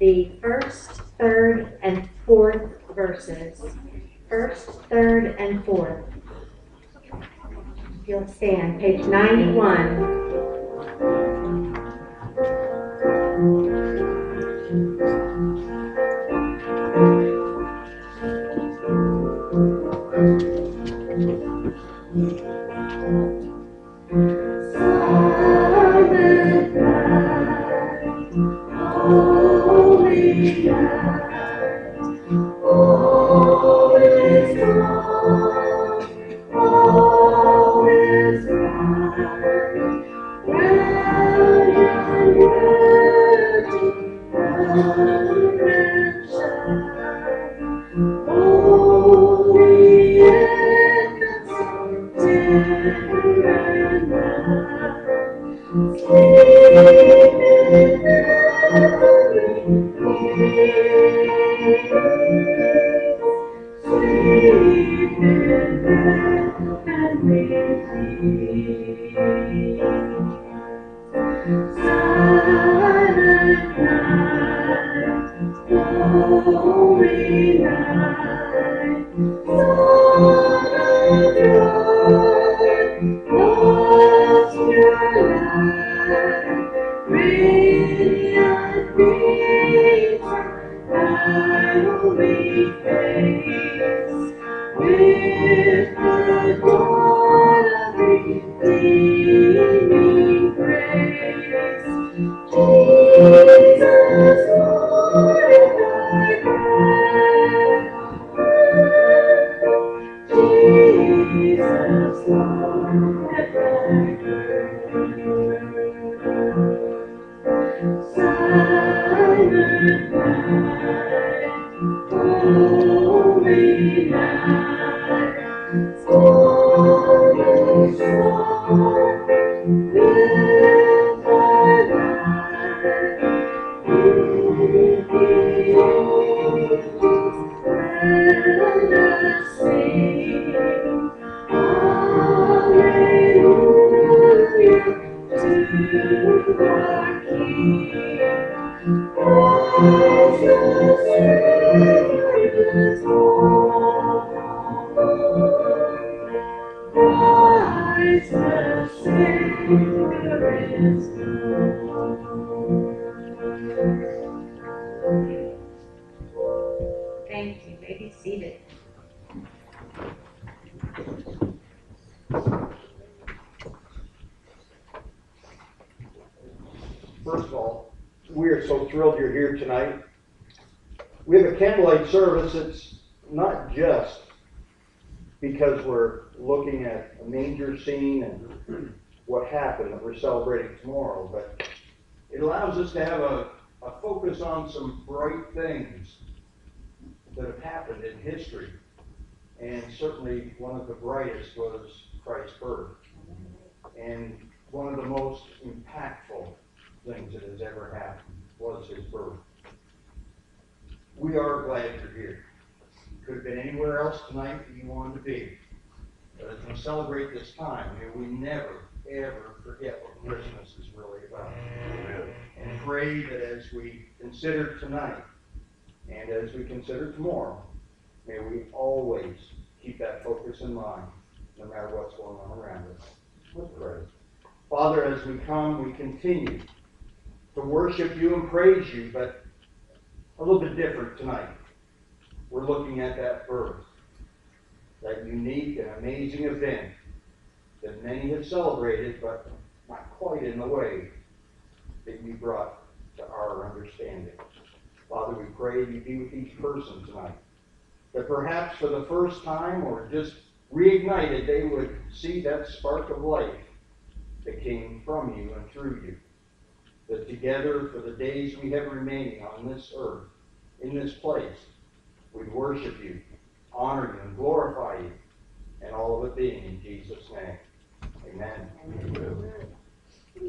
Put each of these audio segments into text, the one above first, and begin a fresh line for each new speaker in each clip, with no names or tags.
the first, third, and fourth verses. First, third, and fourth. If you'll stand, page 91. Thank you. May be seated.
First of all, we are so thrilled you're here tonight. We have a candlelight service. It's not just because we're looking at a manger scene and what happened that we're celebrating tomorrow, but it allows us to have a focus on some bright things that have happened in history. And certainly one of the brightest was Christ's birth. And one of the most impactful things that has ever happened was his birth. We are glad you're here. You could have been anywhere else tonight that you wanted to be. But as we celebrate this time, may we never, ever forget what Christmas is really about. Amen. And pray that as we consider tonight and as we consider tomorrow, may we always keep that focus in mind, no matter what's going on around us. Let's pray. Father, as we come, we continue to worship you and praise you, but a little bit different tonight. We're looking at that birth, that unique and amazing event that many have celebrated, but not quite in the way that you brought to our understanding. Father, we pray you be with each person tonight, that perhaps for the first time or just reignited, they would see that spark of life that came from you and through you. That together, for the days we have remaining on this earth, in this place, we'd worship you, honor you, and glorify you, and all of it being in Jesus' name. Amen. Amen.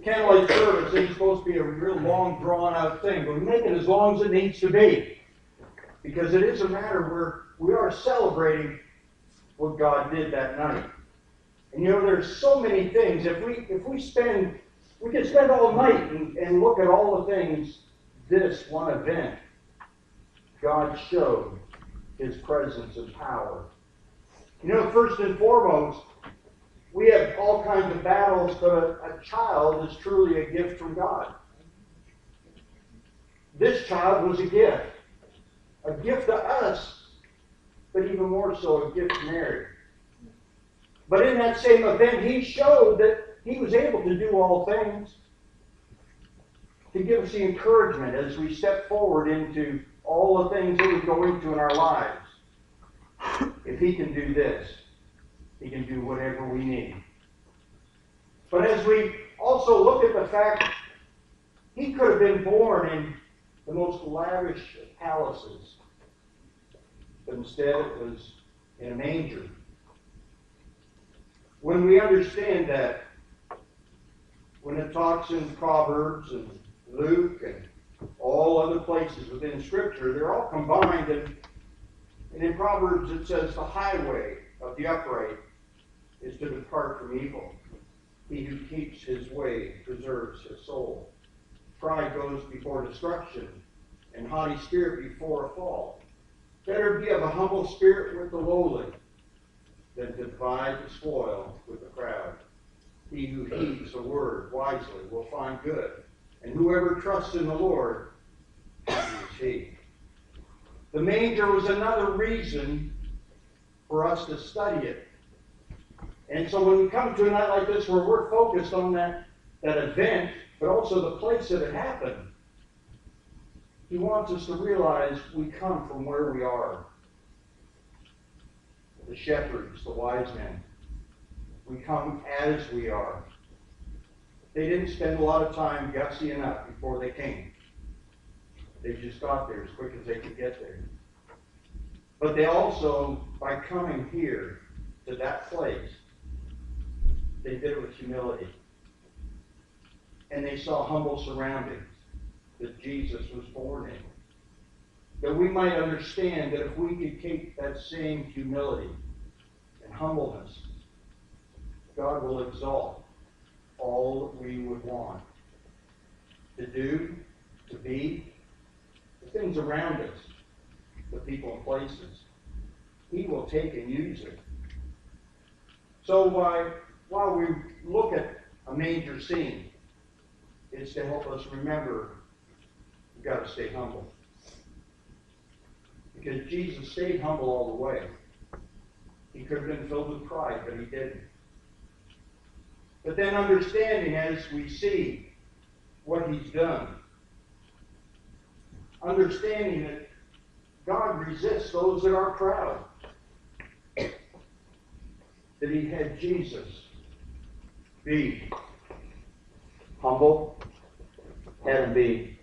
Candlelight service isn't supposed to be a real long, drawn-out thing, but we make it as long as it needs to be. Because it is a matter where we are celebrating what God did that night. And you know, there's so many things. If we could spend all night and look at all the things this one event, God showed His presence and power. You know, first and foremost, we have all kinds of battles, but a child is truly a gift from God. This child was a gift to us, but even more so a gift to Mary. But in that same event, He showed that He was able to do all things, to give us the encouragement as we step forward into all the things that we go into in our lives. If He can do this, He can do whatever we need. But as we also look at the fact He could have been born in the most lavish of palaces, but instead it was in a manger. When we understand that, when it talks in Proverbs and Luke and all other places within Scripture, they're all combined. And in Proverbs it says, the highway of the upright is to depart from evil. He who keeps his way preserves his soul. Pride goes before destruction, and haughty spirit before a fall. Better be of a humble spirit with the lowly than to divide the spoil with the crowd. He who heeds the word wisely will find good, and whoever trusts in the Lord, happy is he. The manger was another reason for us to study it. And so when we come to a night like this where we're focused on that event, but also the place that it happened, He wants us to realize we come from where we are. The shepherds, the wise men, we come as we are. They didn't spend a lot of time gussying up before they came. They just got there as quick as they could get there. But they also, by coming here to that place, they did it with humility. And they saw humble surroundings that Jesus was born in. That we might understand that if we could keep that same humility and humbleness, God will exalt all that we would want to do, to be, the things around us, the people and places. He will take and use it. So while we look at a manger scene, it's to help us remember we've got to stay humble. Because Jesus stayed humble all the way. He could have been filled with pride, but He didn't. But then understanding as we see what He's done, understanding that God resists those that are proud, that He had Jesus be humble, had Him be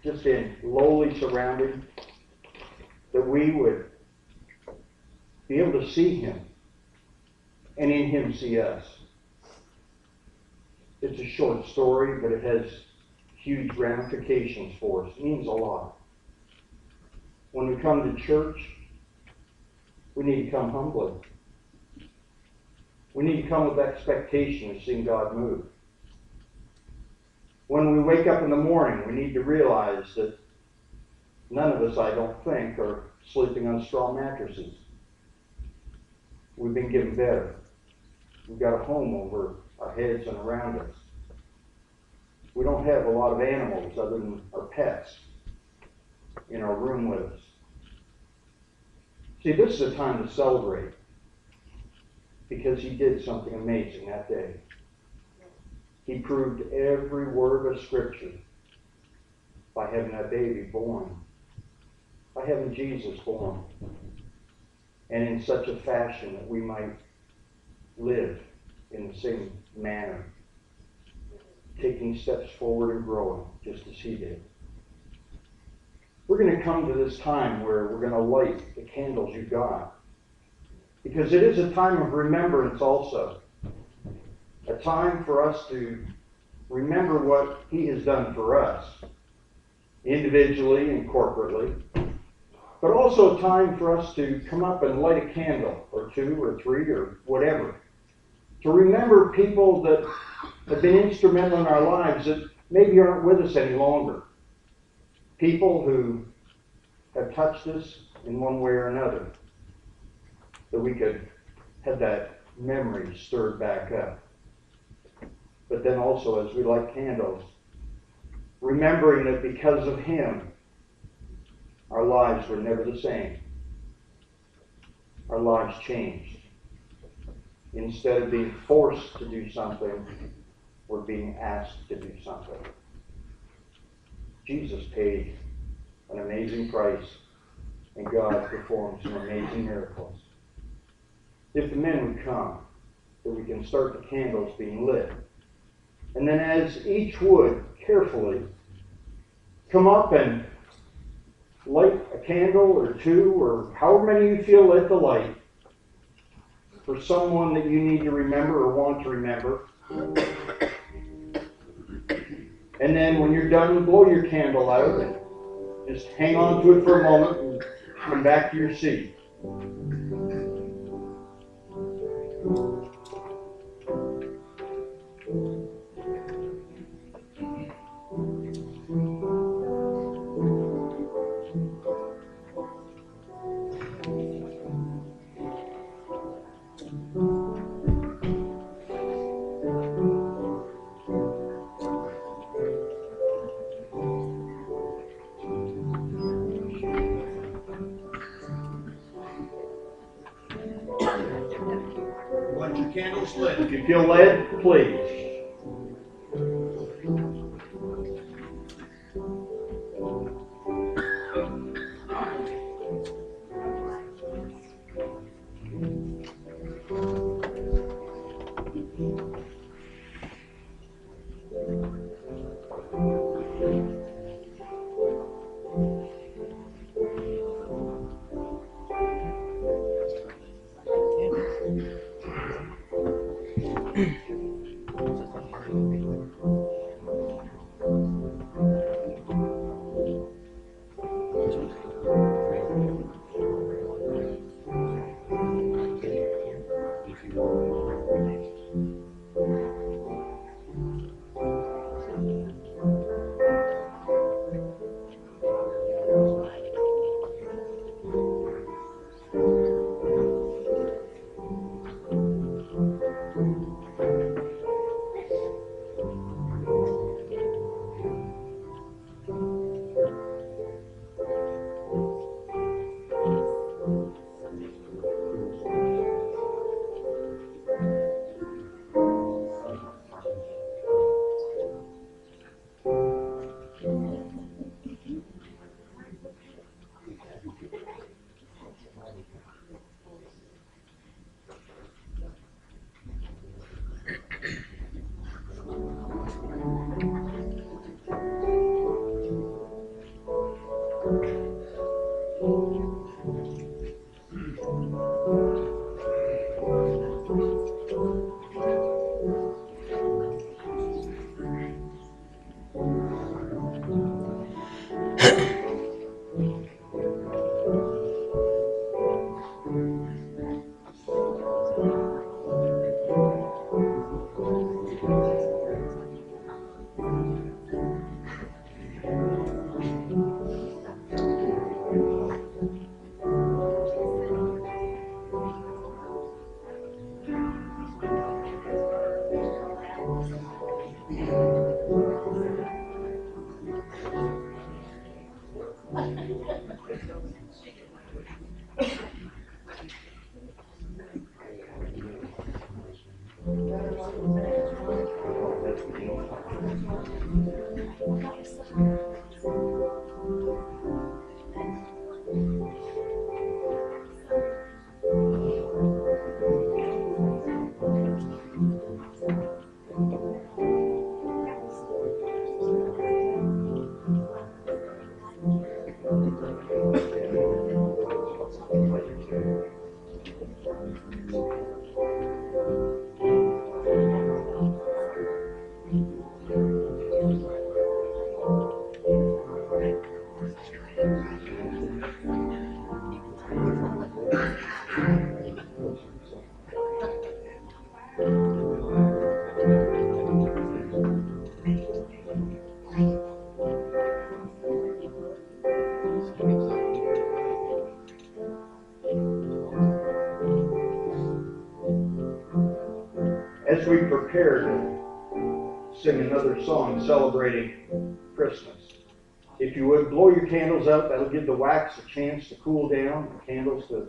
just in lowly surroundings, that we would be able to see Him and in Him see us. It's a short story, but it has huge ramifications for us. It means a lot. When we come to church, we need to come humbly. We need to come with expectation of seeing God move. When we wake up in the morning, we need to realize that none of us, I don't think, are sleeping on straw mattresses. We've been given better. We've got a home over our heads and around us. We don't have a lot of animals other than our pets in our room with us. See, this is a time to celebrate because He did something amazing that day. He proved every word of Scripture by having that baby born, by having Jesus born, and in such a fashion that we might live in the same manner, taking steps forward and growing just as He did. We're going to come to this time where we're going to light the candles you got, because it is a time of remembrance also. A time for us to remember what He has done for us, individually and corporately, but also a time for us to come up and light a candle, or two, or three, or whatever, to remember people that have been instrumental in our lives that maybe aren't with us any longer. people who have touched us in one way or another, that we could have that memory stirred back up. But then also, as we light candles, remembering that because of him, our lives were never the same. Our lives changed. Instead of being forced to do something, we're being asked to do something. Jesus paid an amazing price, and God performed some amazing miracles. If the men would come, that we can start the candles being lit. And then as each would carefully come up and light a candle or two, or however many you feel lit the light, for someone that you need to remember or want to remember. And then when you're done, blow your candle out and just hang on to it for a moment and come back to your seat.
Want your candles lit?
If you feel led, please. as we prepare to sing another song celebrating Christmas, if you would blow your candles out, that'll give the wax a chance to cool down, the candles to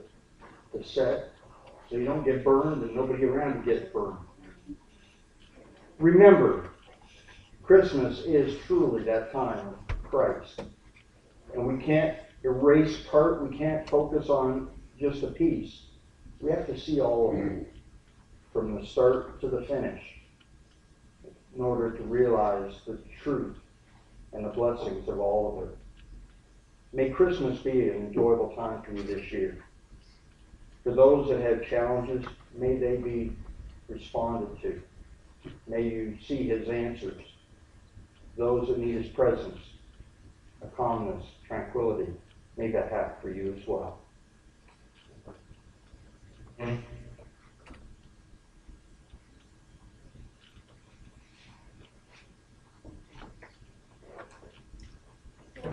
set, so you don't get burned and nobody around you gets burned. Remember, Christmas is truly that time of Christ. And we can't erase part, we can't focus on just a piece. We have to see all of it, from the start to the finish, in order to realize the truth and the blessings of all of it. May Christmas be an enjoyable time for you this year. For those that have challenges, may they be responded to. May you see His answers. Those that need His presence, a calmness, tranquility, may that happen for you as well.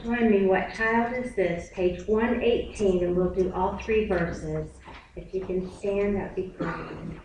Join me, What Child Is This? Page 118, and we'll do all three verses. If you can stand, that'd be great.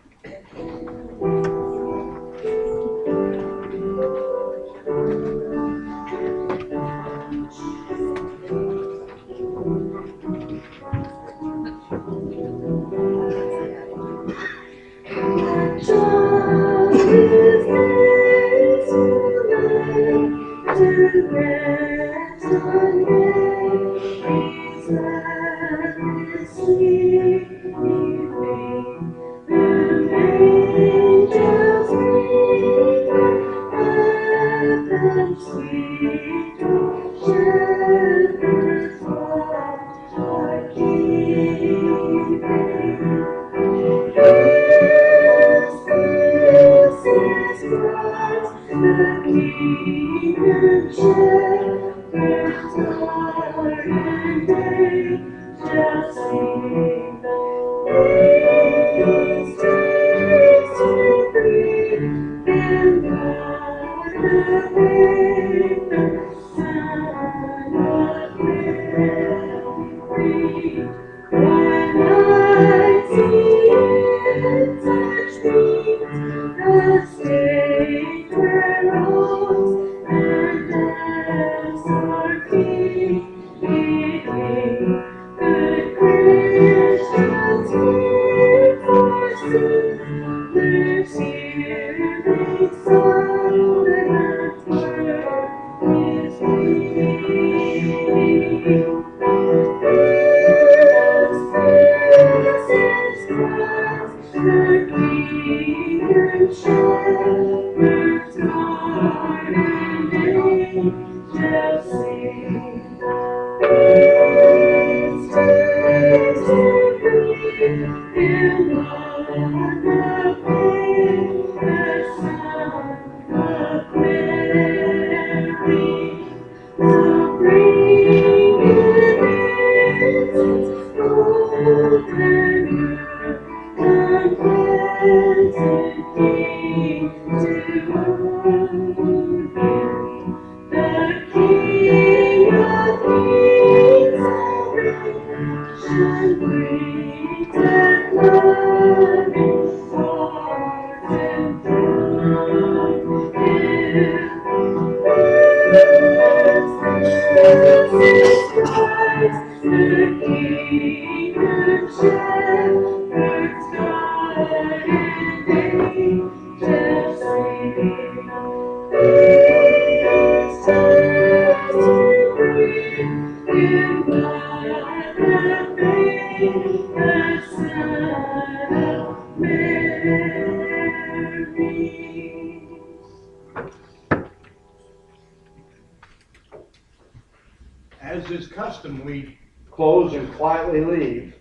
As is custom, we
close and quietly leave.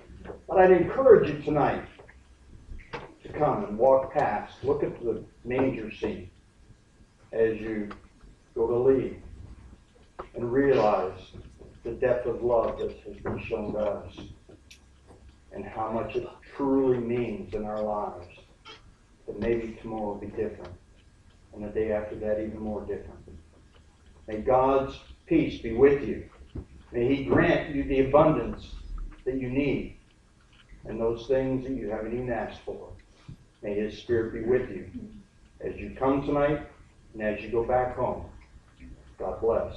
But I'd encourage you tonight to come and walk past, look at the manger scene as you go to leave, and realize the depth of love that has been shown to us and how much it truly means in our lives. That maybe tomorrow will be different, and the day after that even more different. May God's peace be with you. May He grant you the abundance that you need and those things that you haven't even asked for. May His Spirit be with you as you come tonight and as you go back home. God bless.